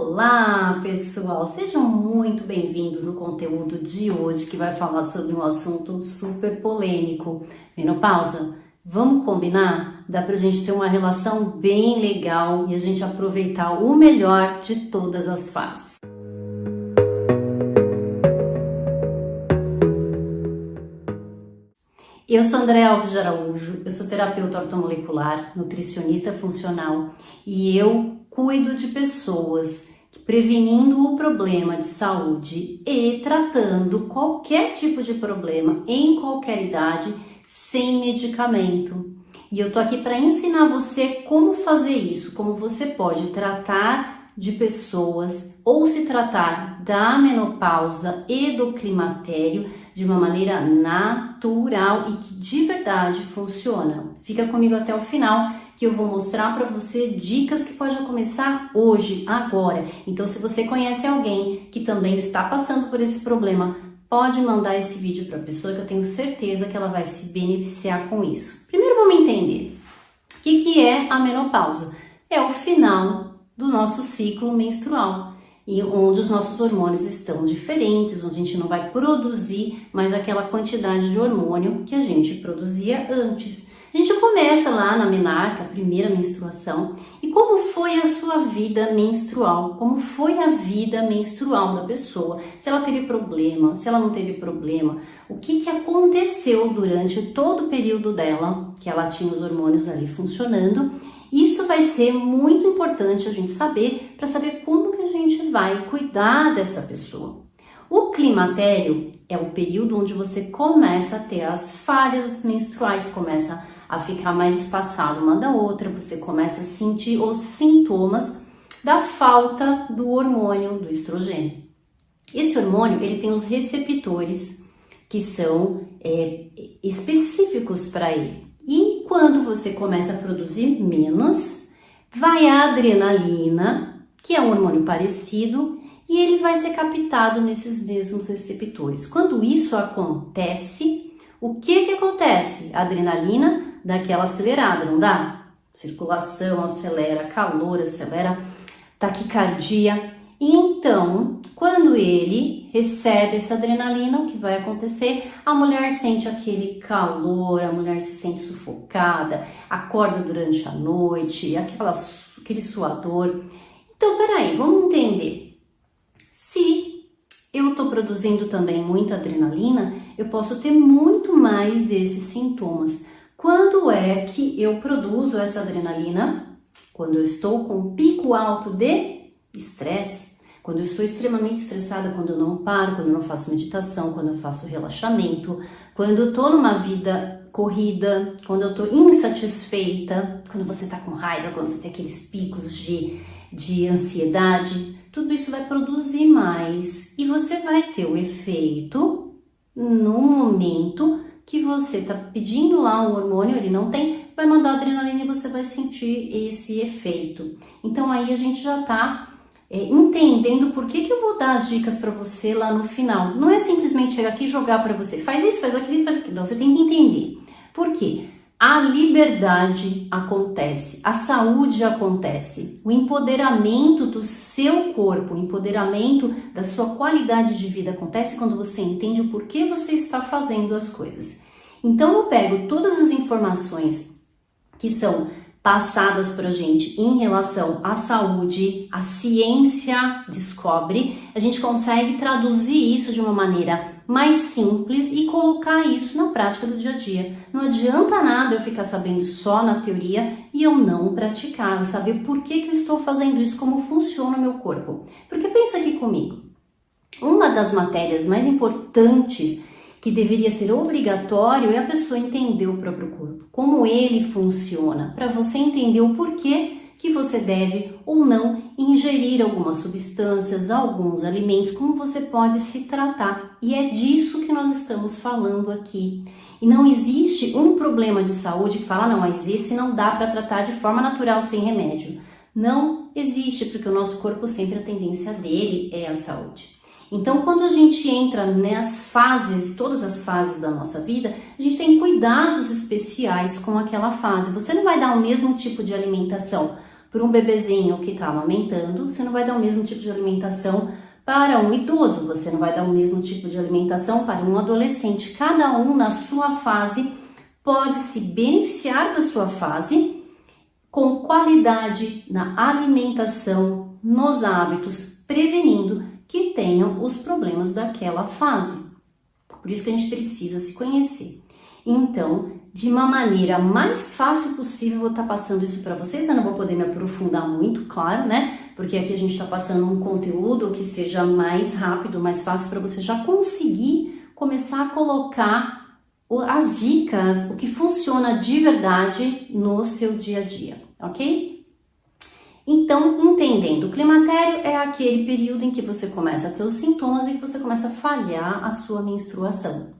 Olá, pessoal! Sejam muito bem-vindos no conteúdo de hoje que vai falar sobre um assunto super polêmico. Menopausa. Vamos combinar? Dá pra gente ter uma relação bem legal e a gente aproveitar o melhor de todas as fases. Eu sou Andréa Alves de Araújo, eu sou terapeuta ortomolecular, nutricionista funcional e eu cuido de pessoas prevenindo o problema de saúde e tratando qualquer tipo de problema em qualquer idade sem medicamento. E eu tô aqui para ensinar você como fazer isso, como você pode tratar de pessoas ou se tratar da menopausa e do climatério de uma maneira natural e que de verdade funciona. Fica comigo até o final que eu vou mostrar para você dicas que pode começar hoje, agora. Então, se você conhece alguém que também está passando por esse problema, pode mandar esse vídeo para a pessoa que eu tenho certeza que ela vai se beneficiar com isso. Primeiro vamos entender o que é a menopausa. É o final do nosso ciclo menstrual, e onde os nossos hormônios estão diferentes, onde a gente não vai produzir mais aquela quantidade de hormônio que a gente produzia antes. A gente começa lá na menarca, a primeira menstruação, e como foi a sua vida menstrual? Como foi a vida menstrual da pessoa? Se ela teve problema, se ela não teve problema, o que aconteceu durante todo o período dela, que ela tinha os hormônios ali funcionando. Isso vai ser muito importante a gente saber, para saber como que a gente vai cuidar dessa pessoa. O climatério é o período onde você começa a ter as falhas menstruais, começa a ficar mais espaçado uma da outra, você começa a sentir os sintomas da falta do hormônio, do estrogênio. Esse hormônio, ele tem os receptores que são específicos para ele. E quando você começa a produzir menos, vai a adrenalina, que é um hormônio parecido, e ele vai ser captado nesses mesmos receptores. Quando isso acontece, o que acontece? A adrenalina dá aquela acelerada, não dá? Circulação acelera, calor acelera, taquicardia. E então, quando ele recebe essa adrenalina, o que vai acontecer? A mulher sente aquele calor, a mulher se sente sufocada, acorda durante a noite, aquele suador. Então, peraí, vamos entender. Se eu estou produzindo também muita adrenalina, eu posso ter muito mais desses sintomas. Quando é que eu produzo essa adrenalina? Quando eu estou com um pico alto de estresse, quando eu estou extremamente estressada, quando eu não paro, quando eu não faço meditação, quando eu faço relaxamento, quando eu tô numa vida corrida, quando eu tô insatisfeita, quando você tá com raiva, quando você tem aqueles picos de ansiedade, tudo isso vai produzir mais e você vai ter o efeito no momento que você tá pedindo lá um hormônio, ele não tem, vai mandar adrenalina e você vai sentir esse efeito. Então aí a gente já tá entendendo por que eu vou dar as dicas para você lá no final. Não é simplesmente chegar aqui e jogar para você, faz isso, faz aquilo, faz aquilo. Não, você tem que entender. Por quê? A liberdade acontece, a saúde acontece, o empoderamento do seu corpo, o empoderamento da sua qualidade de vida acontece quando você entende o porquê você está fazendo as coisas. Então eu pego todas as informações que são passadas pra gente em relação à saúde, a ciência descobre, a gente consegue traduzir isso de uma maneira mais simples e colocar isso na prática do dia a dia. Não adianta nada eu ficar sabendo só na teoria e eu não praticar, eu saber por que eu estou fazendo isso, como funciona o meu corpo. Porque pensa aqui comigo, uma das matérias mais importantes que deveria ser obrigatório é a pessoa entender o próprio corpo, como ele funciona, para você entender o porquê que você deve ou não ingerir algumas substâncias, alguns alimentos, como você pode se tratar. E é disso que nós estamos falando aqui. E não existe um problema de saúde que fala, não, mas esse não dá para tratar de forma natural sem remédio. Não existe, porque o nosso corpo sempre a tendência dele é a saúde. Então, quando a gente entra nas fases, todas as fases da nossa vida, a gente tem cuidados especiais com aquela fase. Você não vai dar o mesmo tipo de alimentação para um bebezinho que está amamentando, você não vai dar o mesmo tipo de alimentação para um idoso, você não vai dar o mesmo tipo de alimentação para um adolescente. Cada um na sua fase pode se beneficiar da sua fase com qualidade na alimentação, nos hábitos, prevenindo que tenham os problemas daquela fase. Por isso que a gente precisa se conhecer. Então, de uma maneira mais fácil possível, eu vou estar passando isso para vocês. Eu não vou poder me aprofundar muito, claro, né? Porque aqui a gente está passando um conteúdo que seja mais rápido, mais fácil para você já conseguir começar a colocar as dicas, o que funciona de verdade no seu dia a dia, ok? Então, entendendo, o climatério é aquele período em que você começa a ter os sintomas e que você começa a falhar a sua menstruação.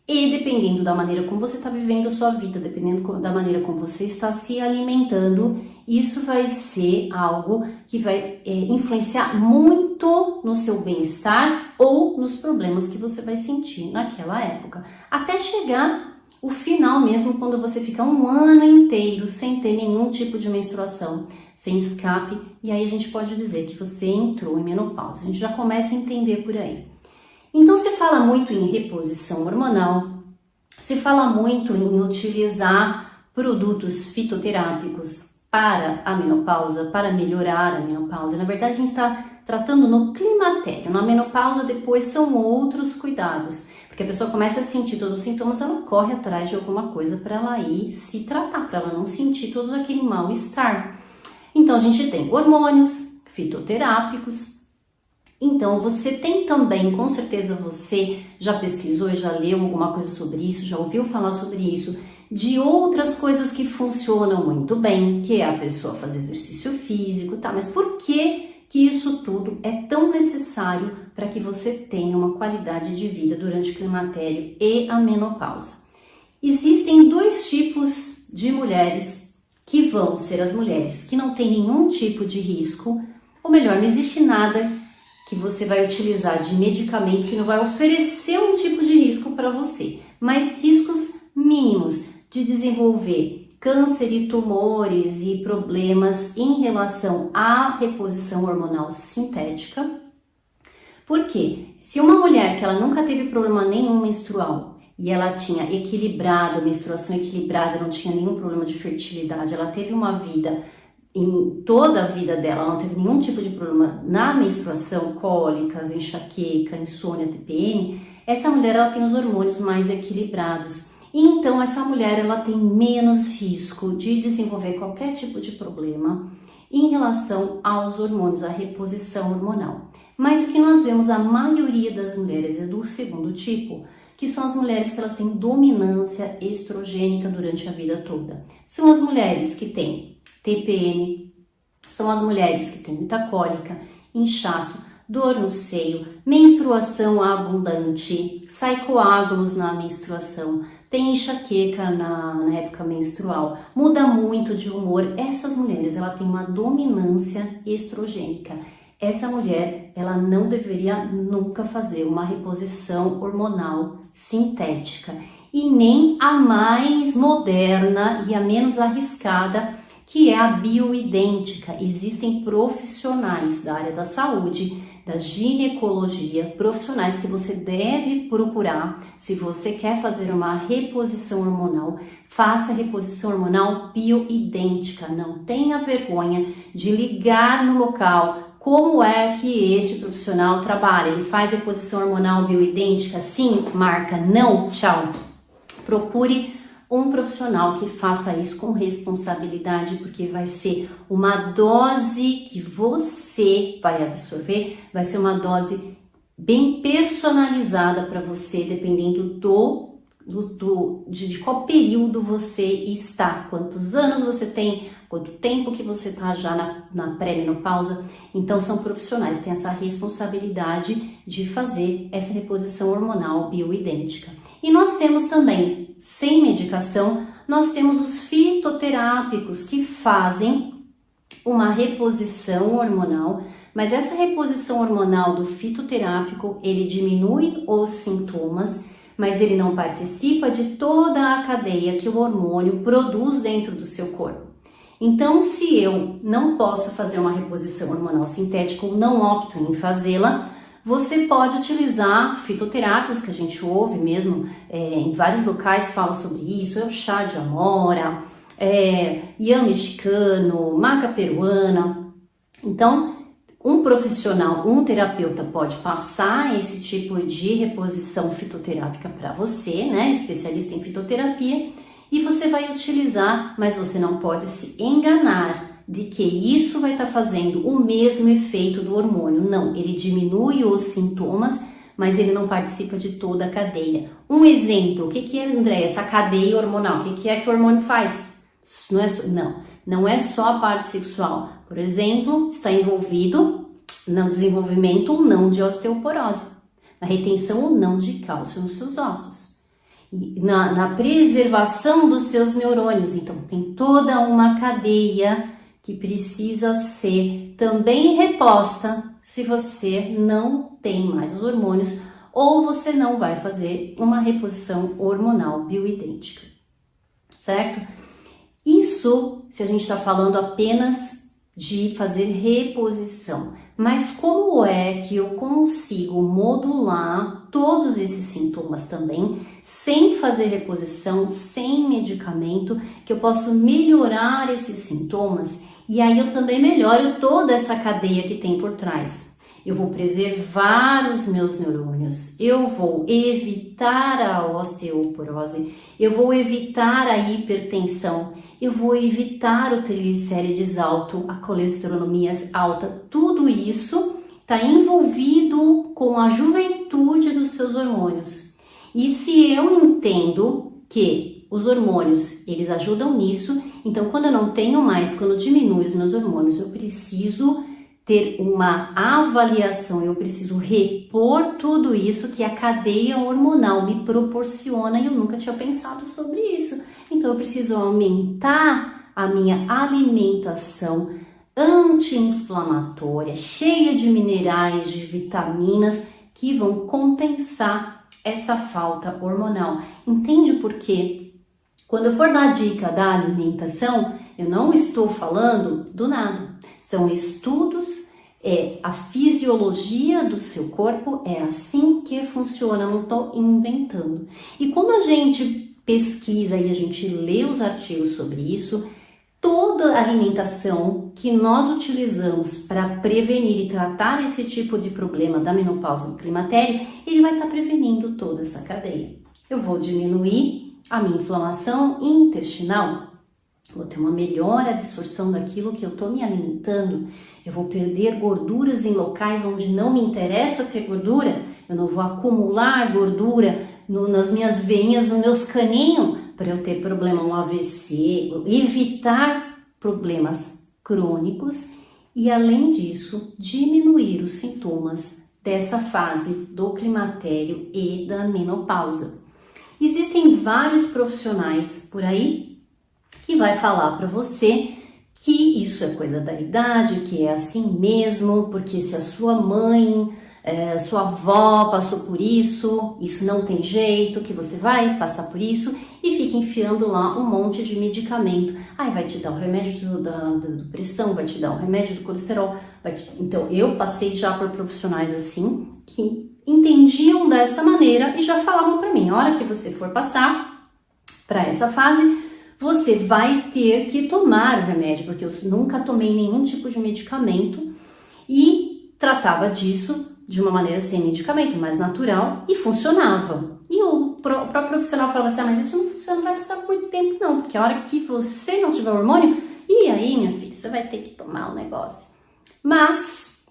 E dependendo da maneira como você está vivendo a sua vida, dependendo da maneira como você está se alimentando, isso vai ser algo que vai influenciar muito no seu bem-estar ou nos problemas que você vai sentir naquela época. Até chegar o final mesmo, quando você fica um ano inteiro sem ter nenhum tipo de menstruação, sem escape, e aí a gente pode dizer que você entrou em menopausa. A gente já começa a entender por aí. Então se fala muito em reposição hormonal, se fala muito em utilizar produtos fitoterápicos para a menopausa, para melhorar a menopausa. Na verdade a gente está tratando no climatério. Na menopausa depois são outros cuidados, porque a pessoa começa a sentir todos os sintomas, ela corre atrás de alguma coisa para ela ir se tratar, para ela não sentir todo aquele mal-estar. Então a gente tem hormônios fitoterápicos. Então você tem também, com certeza você já pesquisou, já leu alguma coisa sobre isso, já ouviu falar sobre isso, de outras coisas que funcionam muito bem, que é a pessoa fazer exercício físico, tá? Mas por que isso tudo é tão necessário para que você tenha uma qualidade de vida durante o climatério e a menopausa? Existem dois tipos de mulheres que vão ser as mulheres que não têm nenhum tipo de risco, ou melhor, não existe nada que você vai utilizar de medicamento que não vai oferecer um tipo de risco para você, mas riscos mínimos de desenvolver câncer e tumores e problemas em relação à reposição hormonal sintética. Por quê? Se uma mulher que ela nunca teve problema nenhum menstrual e ela tinha equilibrado, menstruação equilibrada, não tinha nenhum problema de fertilidade, ela teve uma vida, em toda a vida dela, ela não teve nenhum tipo de problema na menstruação, cólicas, enxaqueca, insônia, TPM, essa mulher ela tem os hormônios mais equilibrados. E então essa mulher ela tem menos risco de desenvolver qualquer tipo de problema em relação aos hormônios, à reposição hormonal. Mas o que nós vemos a maioria das mulheres é do segundo tipo, que são as mulheres que elas têm dominância estrogênica durante a vida toda. São as mulheres que têm TPM, são as mulheres que têm muita cólica, inchaço, dor no seio, menstruação abundante, sai coágulos na menstruação, tem enxaqueca na época menstrual, muda muito de humor. Essas mulheres, ela tem uma dominância estrogênica. Essa mulher, ela não deveria nunca fazer uma reposição hormonal sintética e nem a mais moderna e a menos arriscada, que é a bioidêntica. Existem profissionais da área da saúde, da ginecologia, profissionais que você deve procurar se você quer fazer uma reposição hormonal. Faça a reposição hormonal bioidêntica, não tenha vergonha de ligar no local. Como é que este profissional trabalha? Ele faz reposição hormonal bioidêntica? Sim, marca, não, tchau. Procure um profissional que faça isso com responsabilidade, porque vai ser uma dose que você vai absorver, vai ser uma dose bem personalizada para você, dependendo de qual período você está, quantos anos você tem, quanto tempo que você está já na pré-menopausa. Então são profissionais que têm essa responsabilidade de fazer essa reposição hormonal bioidêntica. E nós temos também, sem medicação, nós temos os fitoterápicos que fazem uma reposição hormonal, mas essa reposição hormonal do fitoterápico, ele diminui os sintomas, mas ele não participa de toda a cadeia que o hormônio produz dentro do seu corpo. Então, se eu não posso fazer uma reposição hormonal sintética ou não opto em fazê-la, você pode utilizar fitoterápicos, que a gente ouve mesmo, em vários locais falam sobre isso, é o chá de amora, iã mexicano, maca peruana. Então, um profissional, um terapeuta pode passar esse tipo de reposição fitoterápica para você, né, especialista em fitoterapia, e você vai utilizar, mas você não pode se enganar de que isso vai estar fazendo o mesmo efeito do hormônio. Não, ele diminui os sintomas, mas ele não participa de toda a cadeia. Um exemplo, o que é, André, essa cadeia hormonal? O que é que o hormônio faz? Não é só a parte sexual. Por exemplo, está envolvido no desenvolvimento ou não de osteoporose, na retenção ou não de cálcio nos seus ossos, e na preservação dos seus neurônios. Então, tem toda uma cadeia que precisa ser também reposta se você não tem mais os hormônios ou você não vai fazer uma reposição hormonal bioidêntica, certo? Isso se a gente está falando apenas de fazer reposição. Mas como é que eu consigo modular todos esses sintomas também, sem fazer reposição, sem medicamento, que eu posso melhorar esses sintomas e aí eu também melhoro toda essa cadeia que tem por trás. Eu vou preservar os meus neurônios, eu vou evitar a osteoporose, eu vou evitar a hipertensão, eu vou evitar o triglicérides alto, a colesterolemia alta. Tudo isso está envolvido com a juventude dos seus hormônios. E se eu entendo que os hormônios, eles ajudam nisso, então quando eu não tenho mais, quando diminui os meus hormônios, eu preciso ter uma avaliação, eu preciso repor tudo isso que a cadeia hormonal me proporciona e eu nunca tinha pensado sobre isso. Então eu preciso aumentar a minha alimentação anti-inflamatória, cheia de minerais, de vitaminas que vão compensar essa falta hormonal. Entende por quê? Quando eu for dar a dica da alimentação, eu não estou falando do nada. São estudos, a fisiologia do seu corpo, é assim que funciona, não estou inventando. E como a gente pesquisa e a gente lê os artigos sobre isso, toda a alimentação que nós utilizamos para prevenir e tratar esse tipo de problema da menopausa e do climatério, ele vai estar prevenindo toda essa cadeia. Eu vou diminuir a minha inflamação intestinal, vou ter uma melhor absorção daquilo que eu estou me alimentando, eu vou perder gorduras em locais onde não me interessa ter gordura, eu não vou acumular gordura nas minhas veinhas, nos meus caninhos, para eu ter problema no AVC, evitar problemas crônicos e, além disso, diminuir os sintomas dessa fase do climatério e da menopausa. Existem vários profissionais por aí que vai falar para você que isso é coisa da idade, que é assim mesmo, porque se a sua mãe, sua avó passou por isso, isso não tem jeito, que você vai passar por isso, e fica enfiando lá um monte de medicamento. Aí vai te dar o remédio da pressão, vai te dar o remédio do colesterol. Então eu passei já por profissionais assim, que entendiam dessa maneira e já falavam para mim, a hora que você for passar para essa fase, você vai ter que tomar o remédio, porque eu nunca tomei nenhum tipo de medicamento e tratava disso de uma maneira sem medicamento, mais natural, e funcionava. E o próprio profissional falava assim, mas isso não funciona, não vai funcionar por muito tempo não, porque a hora que você não tiver hormônio, e aí, minha filha, você vai ter que tomar o negócio. Mas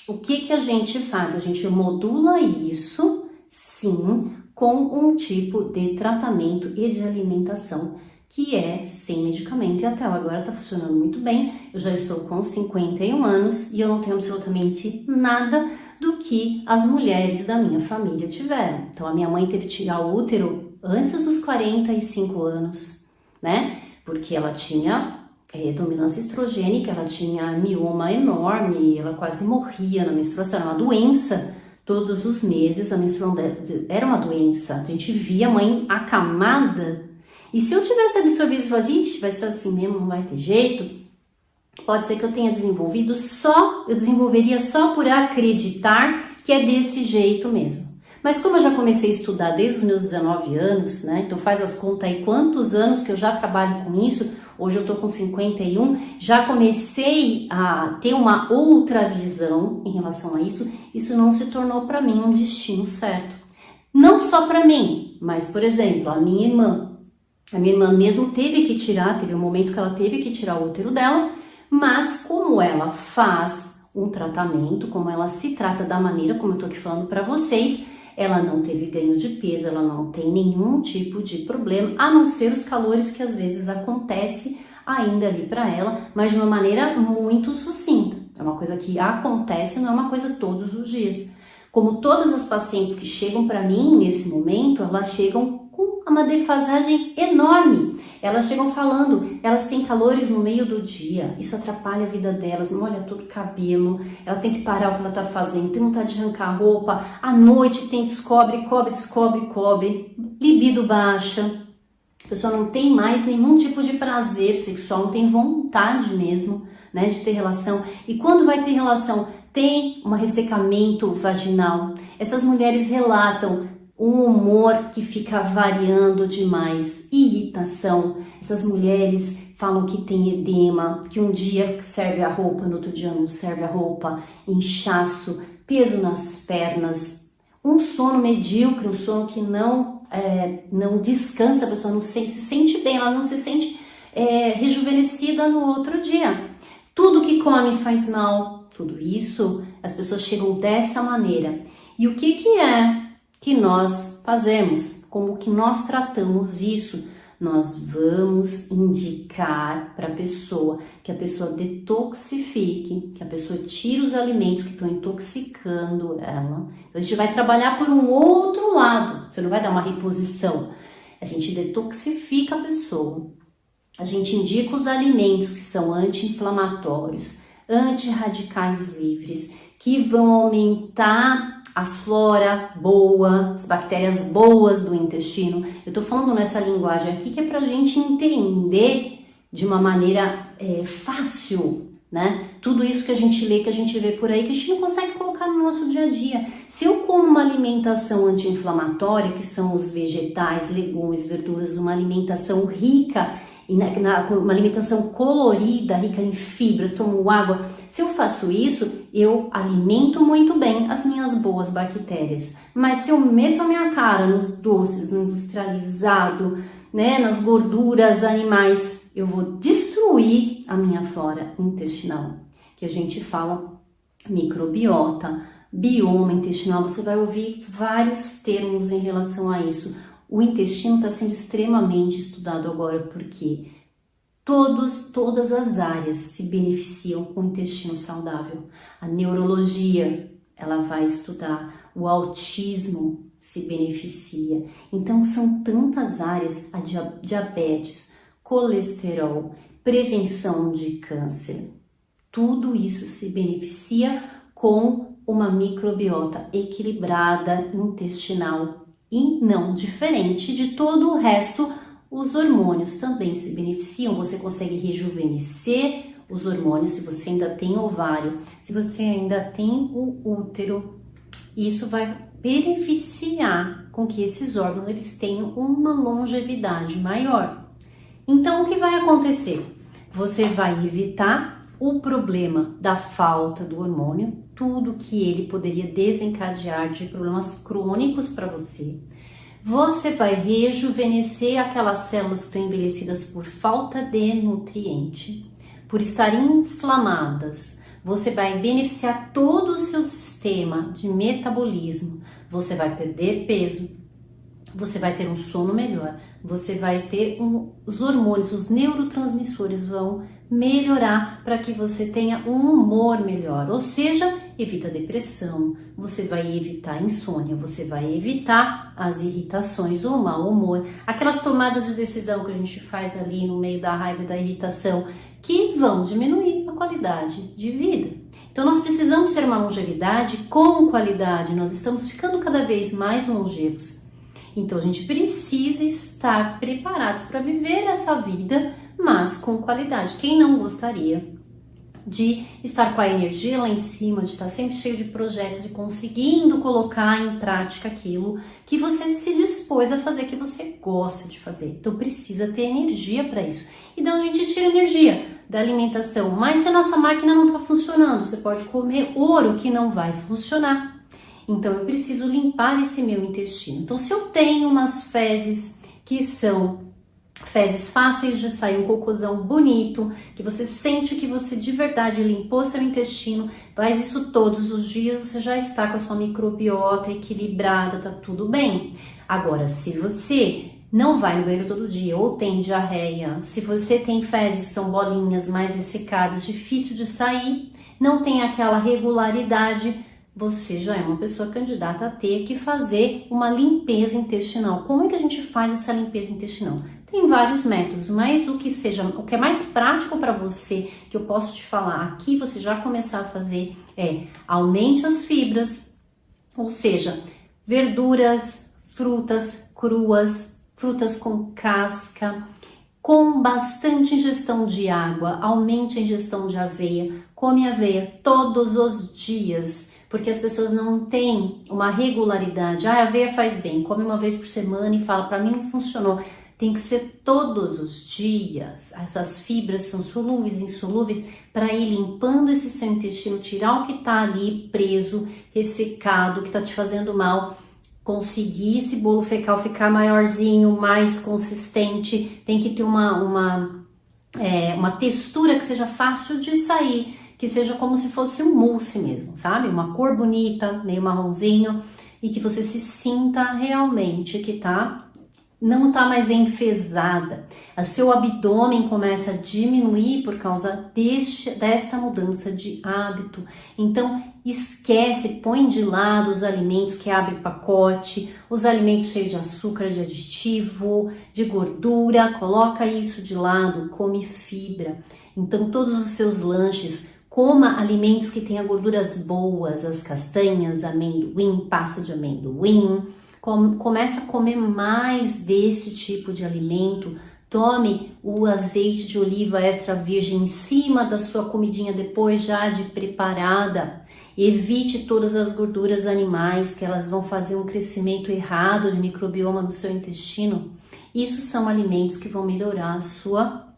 o que a gente faz? A gente modula isso, sim, com um tipo de tratamento e de alimentação que é sem medicamento, e até agora está funcionando muito bem. Eu já estou com 51 anos e eu não tenho absolutamente nada do que as mulheres da minha família tiveram. Então a minha mãe teve que tirar o útero antes dos 45 anos, né? Porque ela tinha dominância estrogênica, ela tinha mioma enorme, ela quase morria na menstruação, era uma doença. Todos os meses a menstruação dela era uma doença. A gente via a mãe acamada. E se eu tivesse absorvido isso, vai ser assim mesmo, não vai ter jeito, pode ser que eu tenha desenvolvido eu desenvolveria só por acreditar que é desse jeito mesmo. Mas como eu já comecei a estudar desde os meus 19 anos, né? Então faz as contas aí quantos anos que eu já trabalho com isso. Hoje eu tô com 51, já comecei a ter uma outra visão em relação a isso. Isso não se tornou para mim um destino certo. Não só para mim, mas por exemplo, a minha irmã. A minha irmã mesmo teve um momento que ela teve que tirar o útero dela, mas como ela faz um tratamento, como ela se trata da maneira como eu tô aqui falando para vocês, ela não teve ganho de peso, ela não tem nenhum tipo de problema, a não ser os calores que às vezes acontece ainda ali para ela, mas de uma maneira muito sucinta. É uma coisa que acontece, não é uma coisa todos os dias. Como todas as pacientes que chegam para mim nesse momento, elas chegam com uma defasagem enorme. Elas chegam falando, elas têm calores no meio do dia, isso atrapalha a vida delas, molha todo o cabelo, ela tem que parar o que ela tá fazendo, tem vontade de arrancar a roupa, à noite tem descobre, libido baixa, a pessoa não tem mais nenhum tipo de prazer sexual, não tem vontade mesmo, né, de ter relação, e quando vai ter relação, tem um ressecamento vaginal. Essas mulheres relatam um humor que fica variando demais, irritação. Essas mulheres falam que tem edema, que um dia serve a roupa, no outro dia não serve a roupa, inchaço, peso nas pernas, um sono medíocre, um sono que não descansa, a pessoa não se sente bem, ela não se sente rejuvenescida no outro dia. Tudo que come faz mal, tudo isso, as pessoas chegam dessa maneira. E o que é que nós fazemos? Como que nós tratamos isso? Nós vamos indicar para a pessoa que a pessoa detoxifique, que a pessoa tire os alimentos que estão intoxicando ela. Então a gente vai trabalhar por um outro lado, você não vai dar uma reposição. A gente detoxifica a pessoa. A gente indica os alimentos que são anti-inflamatórios, antirradicais livres, que vão aumentar a flora boa, as bactérias boas do intestino. Eu tô falando nessa linguagem aqui que é pra gente entender de uma maneira fácil, né? Tudo isso que a gente lê, que a gente vê por aí, que a gente não consegue colocar no nosso dia a dia. Se eu como uma alimentação anti-inflamatória, que são os vegetais, legumes, verduras, uma alimentação rica, uma alimentação colorida, rica em fibras, tomo água. Se eu faço isso, eu alimento muito bem as minhas boas bactérias. Mas se eu meto a minha cara nos doces, no industrializado, né, nas gorduras animais, eu vou destruir a minha flora intestinal, que a gente fala microbiota, bioma intestinal. Você vai ouvir vários termos em relação a isso. O intestino está sendo extremamente estudado agora porque todas as áreas se beneficiam com o intestino saudável. A neurologia, ela vai estudar, o autismo se beneficia. Então são tantas áreas, a diabetes, colesterol, prevenção de câncer. Tudo isso se beneficia com uma microbiota equilibrada intestinal. E não diferente de todo o resto, os hormônios também se beneficiam. Você consegue rejuvenescer os hormônios se você ainda tem ovário, se você ainda tem o útero. Isso vai beneficiar com que esses órgãos eles tenham uma longevidade maior. Então, o que vai acontecer? Você vai evitar o problema da falta do hormônio, tudo que ele poderia desencadear de problemas crônicos para você. Você vai rejuvenescer aquelas células que estão envelhecidas por falta de nutriente, por estarem inflamadas. Você vai beneficiar todo o seu sistema de metabolismo. Você vai perder peso, você vai ter um sono melhor, você vai ter os hormônios, os neurotransmissores vão melhorar para que você tenha um humor melhor, ou seja, evita depressão, você vai evitar insônia, você vai evitar as irritações, o mau humor, aquelas tomadas de decisão que a gente faz ali no meio da raiva e da irritação, que vão diminuir a qualidade de vida. Então nós precisamos ter uma longevidade com qualidade, nós estamos ficando cada vez mais longevos. Então a gente precisa estar preparados para viver essa vida, mas com qualidade. Quem não gostaria de estar com a energia lá em cima, de estar sempre cheio de projetos, de conseguindo colocar em prática aquilo que você se dispôs a fazer, que você gosta de fazer. Então precisa ter energia para isso. E então a gente tira energia da alimentação. Mas se a nossa máquina não está funcionando, você pode comer ouro que não vai funcionar. Então eu preciso limpar esse meu intestino. Então se eu tenho umas fezes que são fezes fáceis de sair, um cocôzão bonito, que você sente que você de verdade limpou seu intestino, faz isso todos os dias, você já está com a sua microbiota equilibrada, tá tudo bem. Agora, se você não vai no banheiro todo dia ou tem diarreia, se você tem fezes que são bolinhas mais ressecadas, difícil de sair, não tem aquela regularidade, você já é uma pessoa candidata a ter que fazer uma limpeza intestinal. Como é que a gente faz essa limpeza intestinal? Tem vários métodos, mas o que é mais prático para você, que eu posso te falar aqui, você já começar a fazer, é aumente as fibras, ou seja, verduras, frutas cruas, frutas com casca, com bastante ingestão de água, aumente a ingestão de aveia, come aveia todos os dias, porque as pessoas não têm uma regularidade. A aveia faz bem, come uma vez por semana e fala, para mim não funcionou. Tem que ser todos os dias. Essas fibras são solúveis, insolúveis, para ir limpando esse seu intestino, tirar o que está ali preso, ressecado, que está te fazendo mal. Conseguir esse bolo fecal ficar maiorzinho, mais consistente. Tem que ter uma textura que seja fácil de sair, que seja como se fosse um mousse mesmo, sabe? Uma cor bonita, meio marronzinho, e que você se sinta realmente que não tá mais enfesada. O seu abdômen começa a diminuir por causa dessa mudança de hábito. Então, esquece, põe de lado os alimentos que abrem pacote, os alimentos cheios de açúcar, de aditivo, de gordura, coloca isso de lado, come fibra. Então, todos os seus lanches, coma alimentos que tenham gorduras boas, as castanhas, amendoim, pasta de amendoim. Começa a comer mais desse tipo de alimento, tome o azeite de oliva extra virgem em cima da sua comidinha depois já de preparada, evite todas as gorduras animais que elas vão fazer um crescimento errado de microbioma no seu intestino. Isso são alimentos que vão melhorar a sua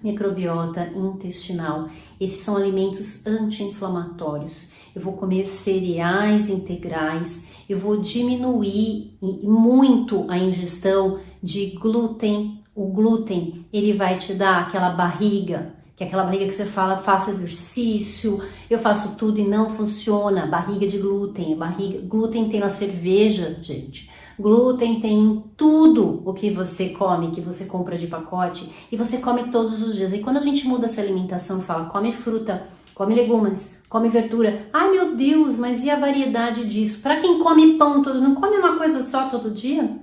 microbiota intestinal. Esses são alimentos anti-inflamatórios. Eu vou comer cereais integrais, eu vou diminuir muito a ingestão de glúten. O glúten, ele vai te dar aquela barriga, que é aquela barriga que você fala, faço exercício, eu faço tudo e não funciona. Barriga de glúten, glúten tem na cerveja, gente. Glúten tem em tudo o que você come, que você compra de pacote, e você come todos os dias. E quando a gente muda essa alimentação e fala, come fruta, come legumes, come verdura, ai meu Deus, mas e a variedade disso? Para quem come pão todo, não come uma coisa só todo dia?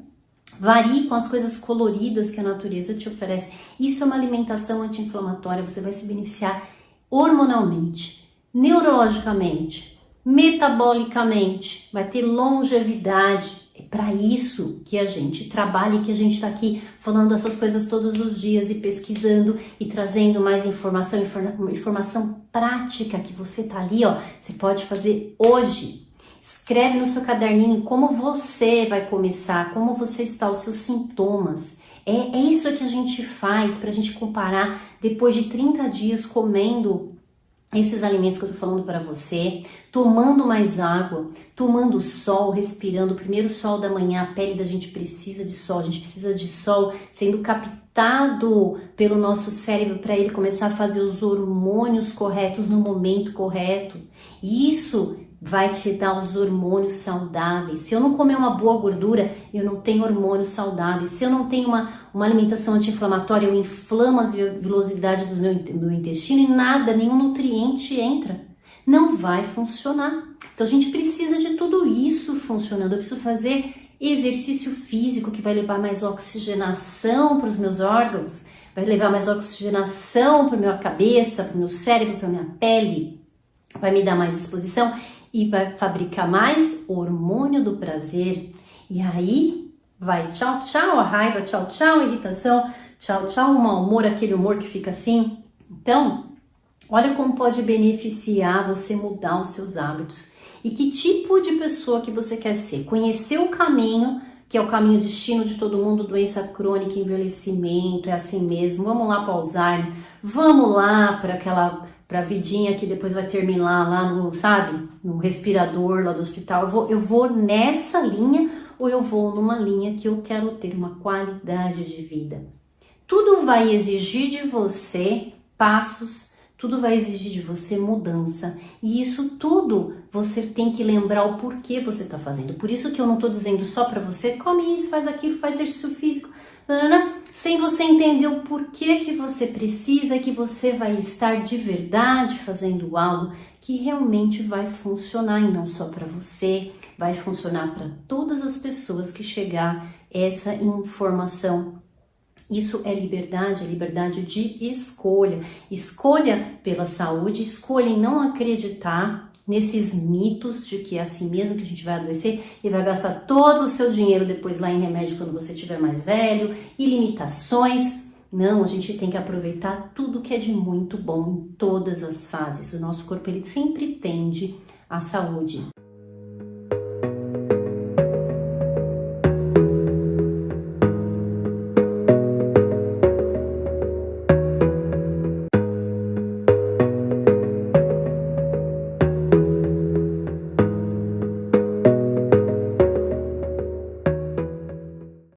Varie com as coisas coloridas que a natureza te oferece. Isso é uma alimentação anti-inflamatória, você vai se beneficiar hormonalmente, neurologicamente, metabolicamente, vai ter longevidade. É para isso que a gente trabalha e que a gente está aqui falando essas coisas todos os dias e pesquisando e trazendo mais informação, informação prática que você tá ali, ó, você pode fazer hoje. Escreve no seu caderninho como você vai começar, como você está, os seus sintomas. É isso que a gente faz para a gente comparar depois de 30 dias comendo esses alimentos que eu tô falando para você, tomando mais água, tomando sol, respirando. O primeiro sol da manhã, a pele da gente precisa de sol, a gente precisa de sol sendo captado pelo nosso cérebro para ele começar a fazer os hormônios corretos no momento correto. E isso vai te dar os hormônios saudáveis. Se eu não comer uma boa gordura, eu não tenho hormônios saudáveis. Se eu não tenho uma alimentação anti-inflamatória, eu inflamo as velocidades do meu intestino e nada, nenhum nutriente entra. Não vai funcionar. Então a gente precisa de tudo isso funcionando. Eu preciso fazer exercício físico que vai levar mais oxigenação para os meus órgãos, vai levar mais oxigenação para a minha cabeça, para o meu cérebro, para a minha pele, vai me dar mais disposição e vai fabricar mais hormônio do prazer. E aí vai tchau, tchau, a raiva, tchau, tchau, a irritação, tchau, tchau, o mau humor, aquele humor que fica assim. Então, olha como pode beneficiar você mudar os seus hábitos. E que tipo de pessoa que você quer ser. Conhecer o caminho, que é o caminho destino de todo mundo, doença crônica, envelhecimento, é assim mesmo. Vamos lá para o Alzheimer, vamos lá para a vidinha que depois vai terminar lá no, sabe, no respirador lá do hospital. Eu vou nessa linha ou eu vou numa linha que eu quero ter uma qualidade de vida. Tudo vai exigir de você passos, tudo vai exigir de você mudança. E isso tudo você tem que lembrar o porquê você está fazendo. Por isso que eu não estou dizendo só para você, come isso, faz aquilo, faz exercício físico, sem você entender o porquê que você precisa, que você vai estar de verdade fazendo algo que realmente vai funcionar e não só para você, vai funcionar para todas as pessoas que chegar essa informação. Isso é liberdade de escolha. Escolha pela saúde, escolha em não acreditar nesses mitos de que é assim mesmo que a gente vai adoecer e vai gastar todo o seu dinheiro depois lá em remédio quando você estiver mais velho, e limitações. Não, a gente tem que aproveitar tudo que é de muito bom em todas as fases. O nosso corpo, ele sempre tende à saúde.